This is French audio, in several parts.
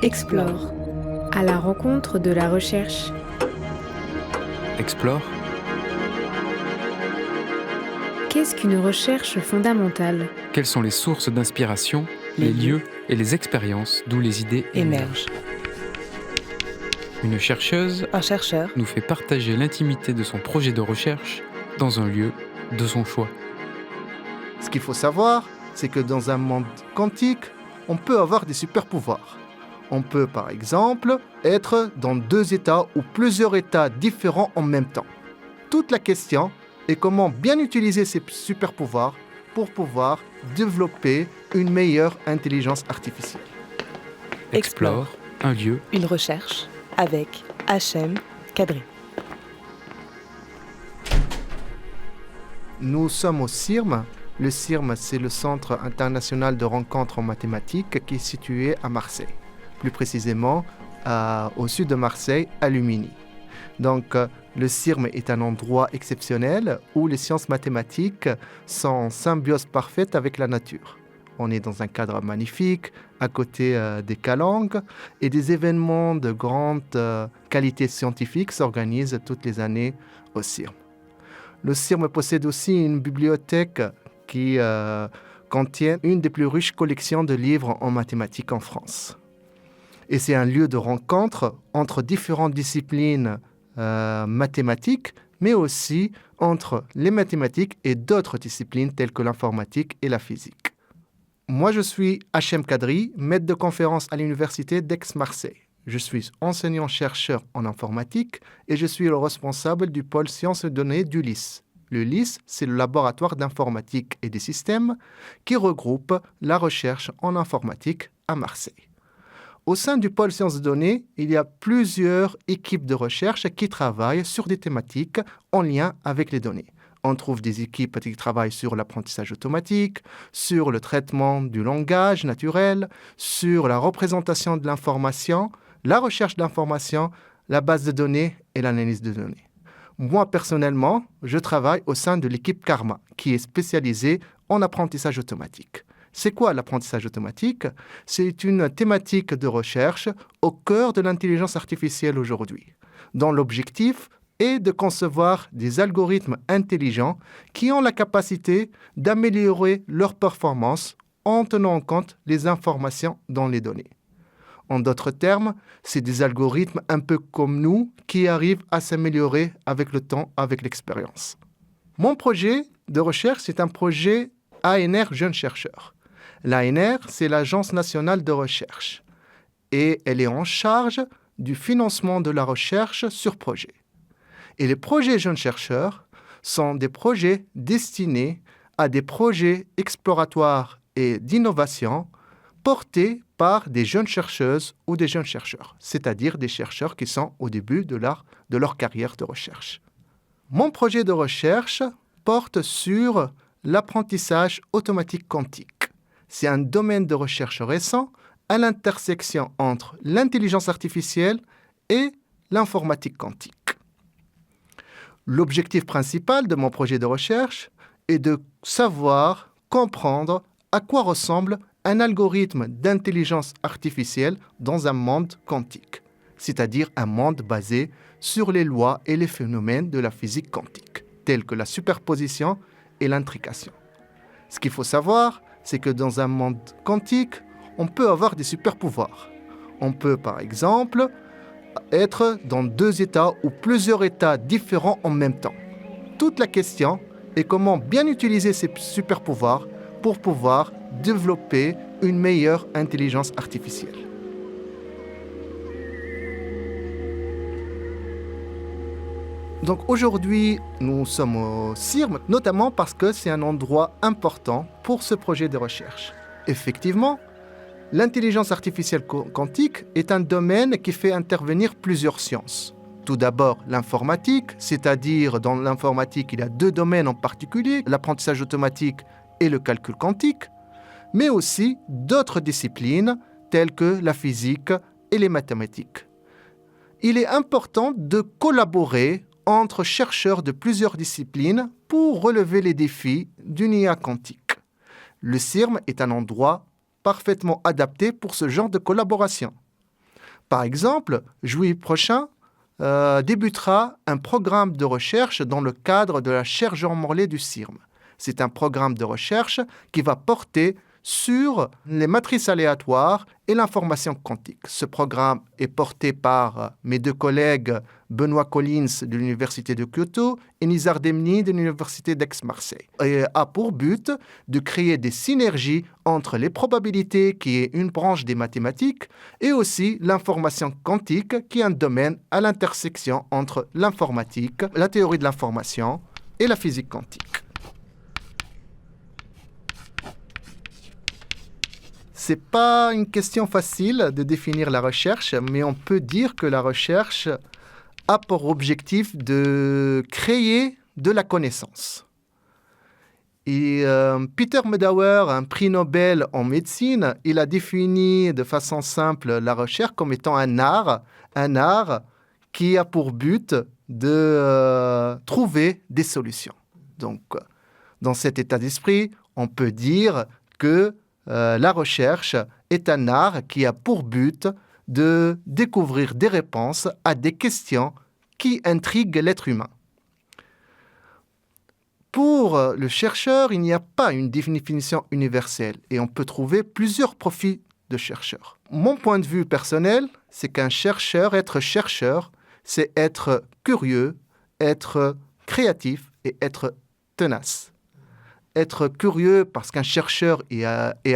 Explore, à la rencontre de la recherche. Explore. Qu'est-ce qu'une recherche fondamentale ? Quelles sont les sources d'inspiration, les lieux et les expériences d'où les idées émergent. Une chercheuse, Un chercheur, nous fait partager l'intimité de son projet de recherche dans un lieu de son choix. Ce qu'il faut savoir, c'est que dans un monde quantique, on peut avoir des super-pouvoirs. On peut, par exemple, être dans 2 états ou plusieurs états différents en même temps. Toute la question est comment bien utiliser ces super-pouvoirs pour pouvoir développer une meilleure intelligence artificielle. Explore, un lieu, une recherche avec Hachem Kadri. Nous sommes au CIRM. Le CIRM, c'est le Centre international de rencontres en mathématiques qui est situé à Marseille. Plus précisément, au sud de Marseille, à Lumini. Donc, le CIRM est un endroit exceptionnel où les sciences mathématiques sont en symbiose parfaite avec la nature. On est dans un cadre magnifique, à côté des calanques, et des événements de grande qualité scientifique s'organisent toutes les années au CIRM. Le CIRM possède aussi une bibliothèque qui contient une des plus riches collections de livres en mathématiques en France. Et c'est un lieu de rencontre entre différentes disciplines mathématiques, mais aussi entre les mathématiques et d'autres disciplines telles que l'informatique et la physique. Moi, je suis Hachem Kadri, maître de conférence à l'Université d'Aix-Marseille. Je suis enseignant-chercheur en informatique et je suis le responsable du pôle sciences et données du LIS. Le LIS, c'est le laboratoire d'informatique et des systèmes qui regroupe la recherche en informatique à Marseille. Au sein du pôle sciences et données, il y a plusieurs équipes de recherche qui travaillent sur des thématiques en lien avec les données. On trouve des équipes qui travaillent sur l'apprentissage automatique, sur le traitement du langage naturel, sur la représentation de l'information, la recherche d'informations, la base de données et l'analyse de données. Moi, personnellement, je travaille au sein de l'équipe Karma, qui est spécialisée en apprentissage automatique. C'est quoi l'apprentissage automatique ? C'est une thématique de recherche au cœur de l'intelligence artificielle aujourd'hui, dont l'objectif est de concevoir des algorithmes intelligents qui ont la capacité d'améliorer leur performance en tenant en compte les informations dans les données. En d'autres termes, c'est des algorithmes un peu comme nous qui arrivent à s'améliorer avec le temps, avec l'expérience. Mon projet de recherche, c'est un projet ANR Jeunes Chercheurs. L'ANR, c'est l'Agence nationale de recherche et elle est en charge du financement de la recherche sur projet. Et les projets Jeunes Chercheurs sont des projets destinés à des projets exploratoires et d'innovation portés par des jeunes chercheuses ou des jeunes chercheurs, c'est-à-dire des chercheurs qui sont au début de leur carrière de recherche. Mon projet de recherche porte sur l'apprentissage automatique quantique. C'est un domaine de recherche récent à l'intersection entre l'intelligence artificielle et l'informatique quantique. L'objectif principal de mon projet de recherche est de savoir, comprendre à quoi ressemble un algorithme d'intelligence artificielle dans un monde quantique, c'est-à-dire un monde basé sur les lois et les phénomènes de la physique quantique, tels que la superposition et l'intrication. Ce qu'il faut savoir, c'est que dans un monde quantique, on peut avoir des super-pouvoirs. On peut, par exemple, être dans 2 états ou plusieurs états différents en même temps. Toute la question est comment bien utiliser ces super-pouvoirs pour pouvoir développer une meilleure intelligence artificielle. Donc aujourd'hui, nous sommes au CIRM, notamment parce que c'est un endroit important pour ce projet de recherche. Effectivement, l'intelligence artificielle quantique est un domaine qui fait intervenir plusieurs sciences. Tout d'abord, l'informatique, c'est-à-dire dans l'informatique, il y a 2 domaines en particulier, l'apprentissage automatique et le calcul quantique, mais aussi d'autres disciplines telles que la physique et les mathématiques. Il est important de collaborer entre chercheurs de plusieurs disciplines pour relever les défis d'une IA quantique. Le CIRM est un endroit parfaitement adapté pour ce genre de collaboration. Par exemple, juillet prochain débutera un programme de recherche dans le cadre de la chaire Jean Morlet du CIRM. C'est un programme de recherche qui va porter sur les matrices aléatoires et l'information quantique. Ce programme est porté par mes deux collègues Benoît Collins de l'Université de Kyoto et Nizar Demni de l'Université d'Aix-Marseille et a pour but de créer des synergies entre les probabilités, qui est une branche des mathématiques, et aussi l'information quantique, qui est un domaine à l'intersection entre l'informatique, la théorie de l'information et la physique quantique. C'est pas une question facile de définir la recherche, mais on peut dire que la recherche a pour objectif de créer de la connaissance. Et Peter Medauer, un prix Nobel en médecine, il a défini de façon simple la recherche comme étant un art qui a pour but de trouver des solutions. Donc, dans cet état d'esprit, on peut dire que la recherche est un art qui a pour but de découvrir des réponses à des questions qui intriguent l'être humain. Pour le chercheur, il n'y a pas une définition universelle et on peut trouver plusieurs profils de chercheurs. Mon point de vue personnel, c'est qu'un chercheur, être chercheur, c'est être curieux, être créatif et être tenace. Être curieux parce qu'un chercheur est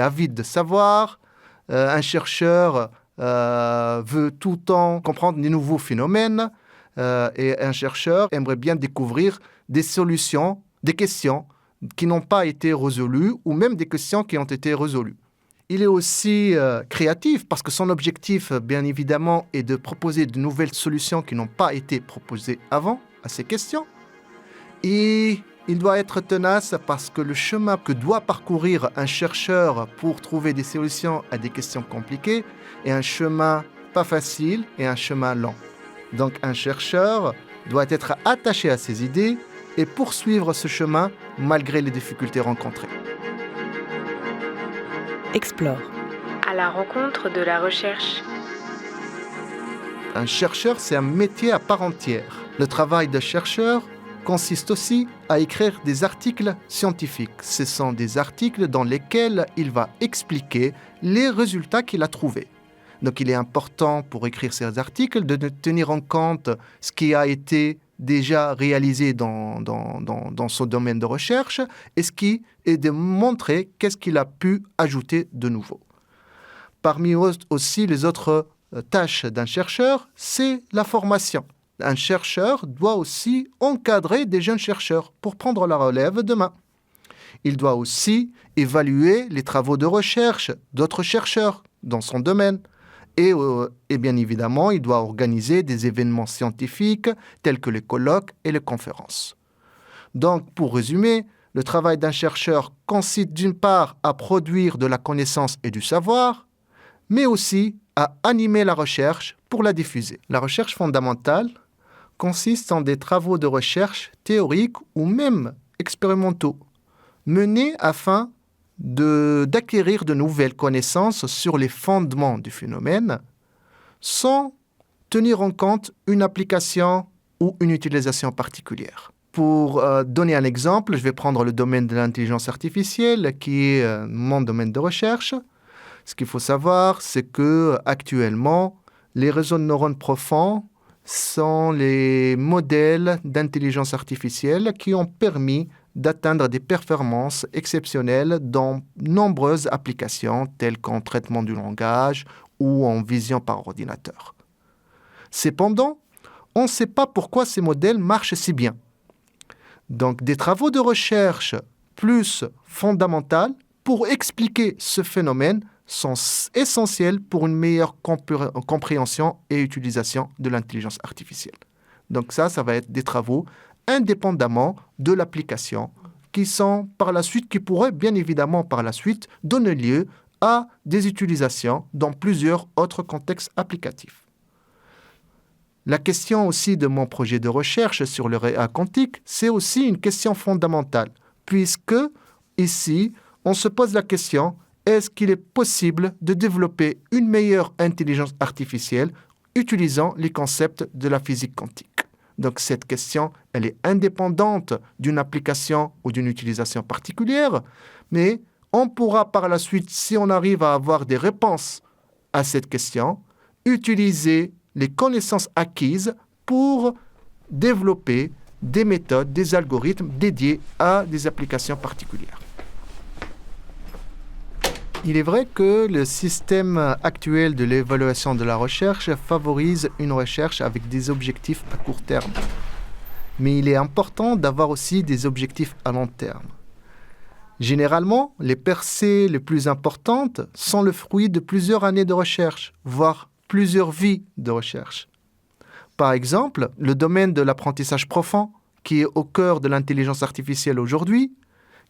avide de savoir, un chercheur veut tout le temps comprendre des nouveaux phénomènes et un chercheur aimerait bien découvrir des solutions, des questions qui n'ont pas été résolues ou même des questions qui ont été résolues. Il est aussi créatif parce que son objectif, bien évidemment, est de proposer de nouvelles solutions qui n'ont pas été proposées avant à ces questions. Et il doit être tenace parce que le chemin que doit parcourir un chercheur pour trouver des solutions à des questions compliquées est un chemin pas facile et un chemin lent. Donc un chercheur doit être attaché à ses idées et poursuivre ce chemin malgré les difficultés rencontrées. Explore. À la rencontre de la recherche. Un chercheur, c'est un métier à part entière. Le travail de chercheur consiste aussi à écrire des articles scientifiques. Ce sont des articles dans lesquels il va expliquer les résultats qu'il a trouvés. Donc il est important pour écrire ces articles de tenir en compte ce qui a été déjà réalisé dans son domaine de recherche et ce qui est de montrer qu'est-ce qu'il a pu ajouter de nouveau. Parmi aussi les autres tâches d'un chercheur, c'est la formation. Un chercheur doit aussi encadrer des jeunes chercheurs pour prendre la relève demain. Il doit aussi évaluer les travaux de recherche d'autres chercheurs dans son domaine. Et bien évidemment, il doit organiser des événements scientifiques tels que les colloques et les conférences. Donc, pour résumer, le travail d'un chercheur consiste d'une part à produire de la connaissance et du savoir, mais aussi à animer la recherche pour la diffuser. La recherche fondamentale consiste en des travaux de recherche théoriques ou même expérimentaux, menés afin d'acquérir de nouvelles connaissances sur les fondements du phénomène, sans tenir en compte une application ou une utilisation particulière. Pour donner un exemple, je vais prendre le domaine de l'intelligence artificielle, qui est mon domaine de recherche. Ce qu'il faut savoir, c'est que actuellement, les réseaux de neurones profonds sont les modèles d'intelligence artificielle qui ont permis d'atteindre des performances exceptionnelles dans nombreuses applications telles qu'en traitement du langage ou en vision par ordinateur. Cependant, on ne sait pas pourquoi ces modèles marchent si bien. Donc, des travaux de recherche plus fondamentaux pour expliquer ce phénomène sont essentiels pour une meilleure compréhension et utilisation de l'intelligence artificielle. Donc ça va être des travaux indépendamment de l'application qui pourraient bien évidemment par la suite donner lieu à des utilisations dans plusieurs autres contextes applicatifs. La question aussi de mon projet de recherche sur le réa quantique, c'est aussi une question fondamentale, puisque ici, on se pose la question: est-ce qu'il est possible de développer une meilleure intelligence artificielle utilisant les concepts de la physique quantique. Donc cette question, elle est indépendante d'une application ou d'une utilisation particulière, mais on pourra par la suite, si on arrive à avoir des réponses à cette question, utiliser les connaissances acquises pour développer des méthodes, des algorithmes dédiés à des applications particulières. Il est vrai que le système actuel de l'évaluation de la recherche favorise une recherche avec des objectifs à court terme. Mais il est important d'avoir aussi des objectifs à long terme. Généralement, les percées les plus importantes sont le fruit de plusieurs années de recherche, voire plusieurs vies de recherche. Par exemple, le domaine de l'apprentissage profond, qui est au cœur de l'intelligence artificielle aujourd'hui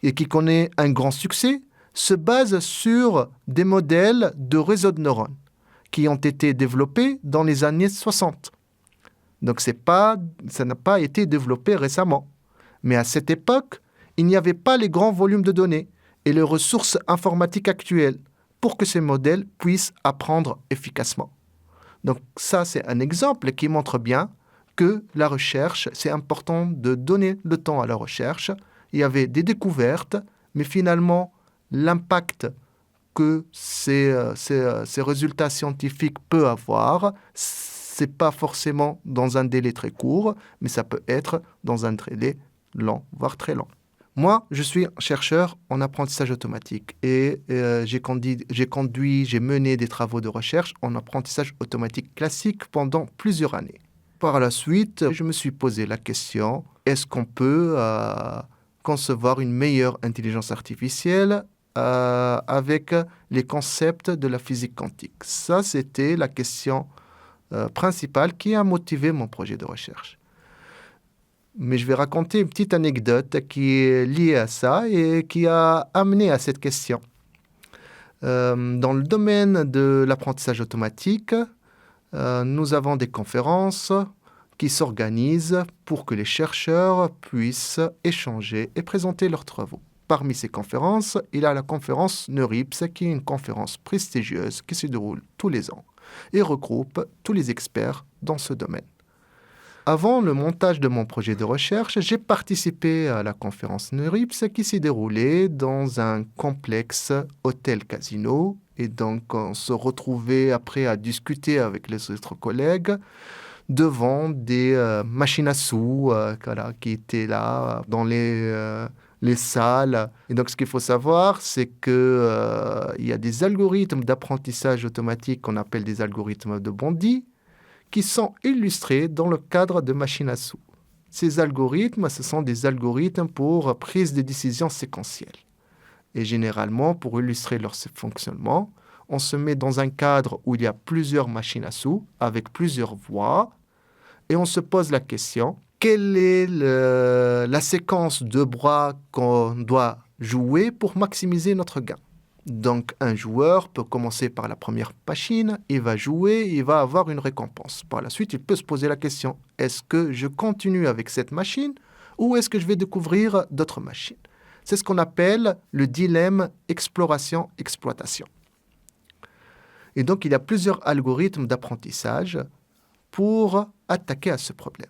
et qui connaît un grand succès, se base sur des modèles de réseaux de neurones qui ont été développés dans les années 60. Donc ça n'a pas été développé récemment. Mais à cette époque, il n'y avait pas les grands volumes de données et les ressources informatiques actuelles pour que ces modèles puissent apprendre efficacement. Donc ça, c'est un exemple qui montre bien que la recherche, c'est important de donner le temps à la recherche. Il y avait des découvertes, mais finalement, l'impact que ces résultats scientifiques peuvent avoir, ce n'est pas forcément dans un délai très court, mais ça peut être dans un délai long, voire très long. Moi, je suis chercheur en apprentissage automatique et j'ai mené des travaux de recherche en apprentissage automatique classique pendant plusieurs années. Par la suite, je me suis posé la question, est-ce qu'on peut concevoir une meilleure intelligence artificielle avec les concepts de la physique quantique? Ça, c'était la question principale qui a motivé mon projet de recherche. Mais je vais raconter une petite anecdote qui est liée à ça et qui a amené à cette question. Dans le domaine de l'apprentissage automatique, nous avons des conférences qui s'organisent pour que les chercheurs puissent échanger et présenter leurs travaux. Parmi ces conférences, il y a la conférence NeurIPS, qui est une conférence prestigieuse qui se déroule tous les ans et regroupe tous les experts dans ce domaine. Avant le montage de mon projet de recherche, j'ai participé à la conférence NeurIPS qui s'est déroulée dans un complexe hôtel-casino. Et donc, on se retrouvait après à discuter avec les autres collègues devant des machines à sous qui étaient là dans les salles. Et donc, ce qu'il faut savoir, c'est qu'il y a des algorithmes d'apprentissage automatique qu'on appelle des algorithmes de Bondi qui sont illustrés dans le cadre de machines à sous. Ces algorithmes, ce sont des algorithmes pour prise de décision séquentielle. Et généralement, pour illustrer leur fonctionnement, on se met dans un cadre où il y a plusieurs machines à sous avec plusieurs voies et on se pose la question, quelle est la séquence de bras qu'on doit jouer pour maximiser notre gain? Donc, un joueur peut commencer par la première machine, il va jouer, il va avoir une récompense. Par la suite, il peut se poser la question, est-ce que je continue avec cette machine ou est-ce que je vais découvrir d'autres machines? C'est ce qu'on appelle le dilemme exploration-exploitation. Et donc, il y a plusieurs algorithmes d'apprentissage pour attaquer à ce problème.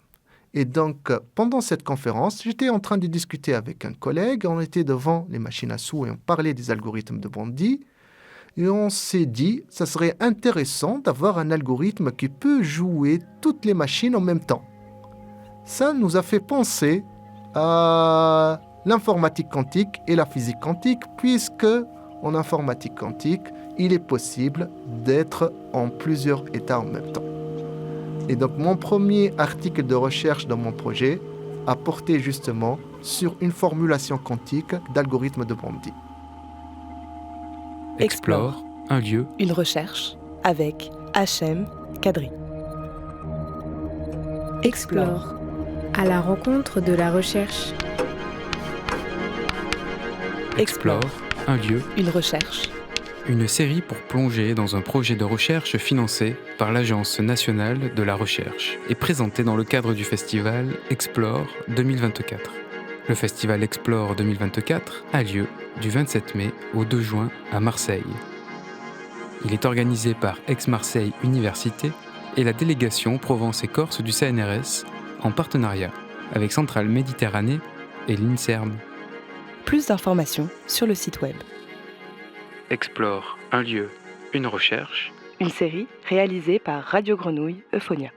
Et donc, pendant cette conférence, j'étais en train de discuter avec un collègue, on était devant les machines à sous et on parlait des algorithmes de Bondi. Et on s'est dit, ça serait intéressant d'avoir un algorithme qui peut jouer toutes les machines en même temps. Ça nous a fait penser à l'informatique quantique et la physique quantique, puisque en informatique quantique, il est possible d'être en plusieurs états en même temps. Et donc, mon premier article de recherche dans mon projet a porté justement sur une formulation quantique d'algorithme de Bondi. Explore, un lieu, une recherche avec Hachem Kadri. Explore, à la rencontre de la recherche. Explore, un lieu, une recherche. Une série pour plonger dans un projet de recherche financé par l'Agence nationale de la recherche et présenté dans le cadre du festival Explore 2024. Le festival Explore 2024 a lieu du 27 mai au 2 juin à Marseille. Il est organisé par Aix-Marseille Université et la délégation Provence et Corse du CNRS en partenariat avec Centrale Méditerranée et l'INSERM. Plus d'informations sur le site web. Explore un lieu, une recherche. Une série réalisée par Radio Grenouille Euphonia.